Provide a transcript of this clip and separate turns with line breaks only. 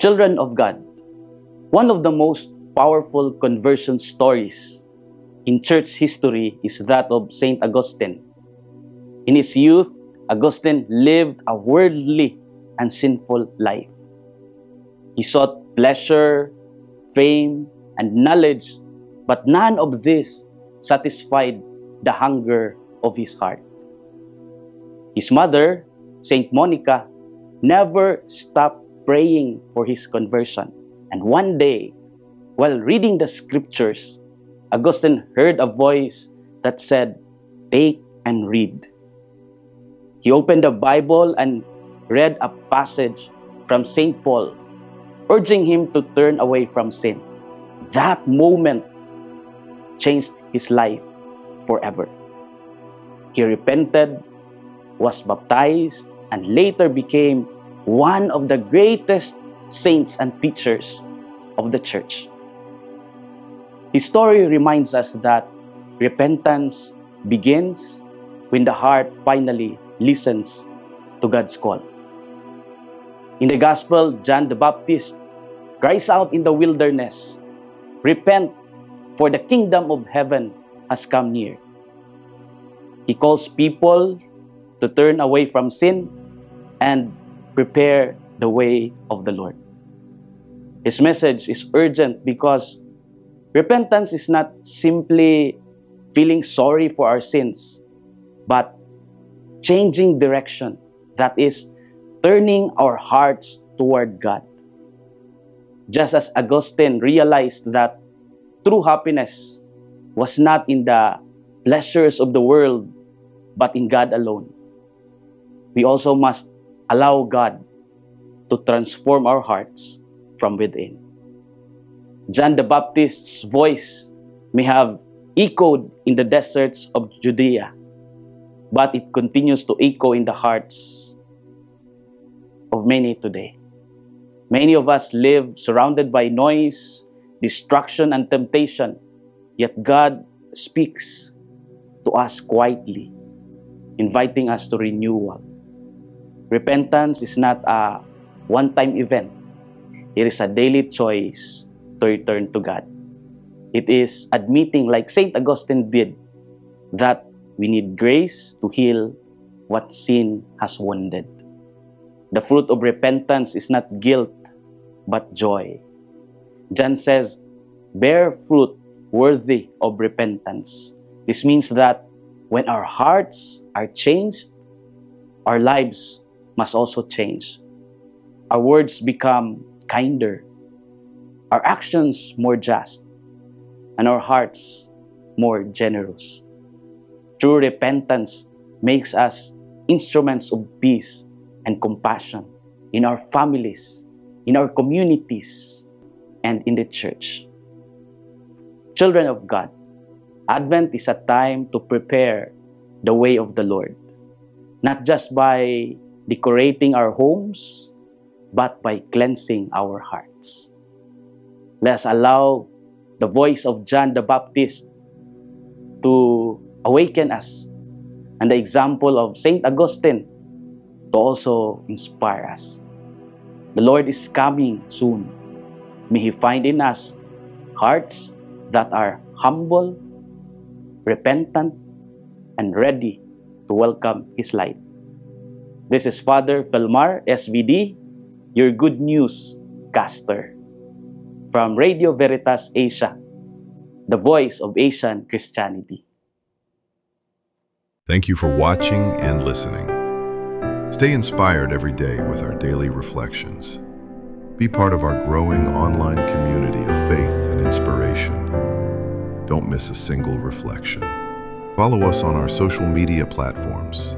Children of God, one of the most powerful conversion stories in church history is that of Saint Augustine. In his youth, Augustine lived a worldly and sinful life. He sought pleasure, fame, and knowledge, but none of this satisfied the hunger of his heart. His mother, Saint Monica, never stopped praying for his conversion. And one day, while reading the scriptures, Augustine heard a voice that said, "Take and read." He opened the Bible and read a passage from St. Paul, urging him to turn away from sin. That moment changed his life forever. He repented, was baptized, and later became one of the greatest saints and teachers of the church. His story reminds us that repentance begins when the heart finally listens to God's call. In the Gospel, John the Baptist cries out in the wilderness, "Repent, for the kingdom of heaven has come near." He calls people to turn away from sin and prepare the way of the Lord. His message is urgent because repentance is not simply feeling sorry for our sins, but changing direction, that is, turning our hearts toward God. Just as Augustine realized that true happiness was not in the pleasures of the world, but in God alone, we also must allow God to transform our hearts from within. John the Baptist's voice may have echoed in the deserts of Judea, but it continues to echo in the hearts of many today. Many of us live surrounded by noise, distraction, and temptation, yet God speaks to us quietly, inviting us to renewal. Repentance is not a one-time event. It is a daily choice to return to God. It is admitting, like Saint Augustine did, that we need grace to heal what sin has wounded. The fruit of repentance is not guilt, but joy. John says, "Bear fruit worthy of repentance." This means that when our hearts are changed, our lives must also change. Our words become kinder, our actions more just, and our hearts more generous. True repentance makes us instruments of peace and compassion in our families, in our communities, and in the church. Children of God, Advent is a time to prepare the way of the Lord, not just by decorating our homes, but by cleansing our hearts. Let's allow the voice of John the Baptist to awaken us, and the example of Saint Augustine to also inspire us. The Lord is coming soon. May He find in us hearts that are humble, repentant, and ready to welcome His light. This is Father Felmar, SVD, your Good News caster, from Radio Veritas Asia, the voice of Asian Christianity.
Thank you for watching and listening. Stay inspired every day with our daily reflections. Be part of our growing online community of faith and inspiration. Don't miss a single reflection. Follow us on our social media platforms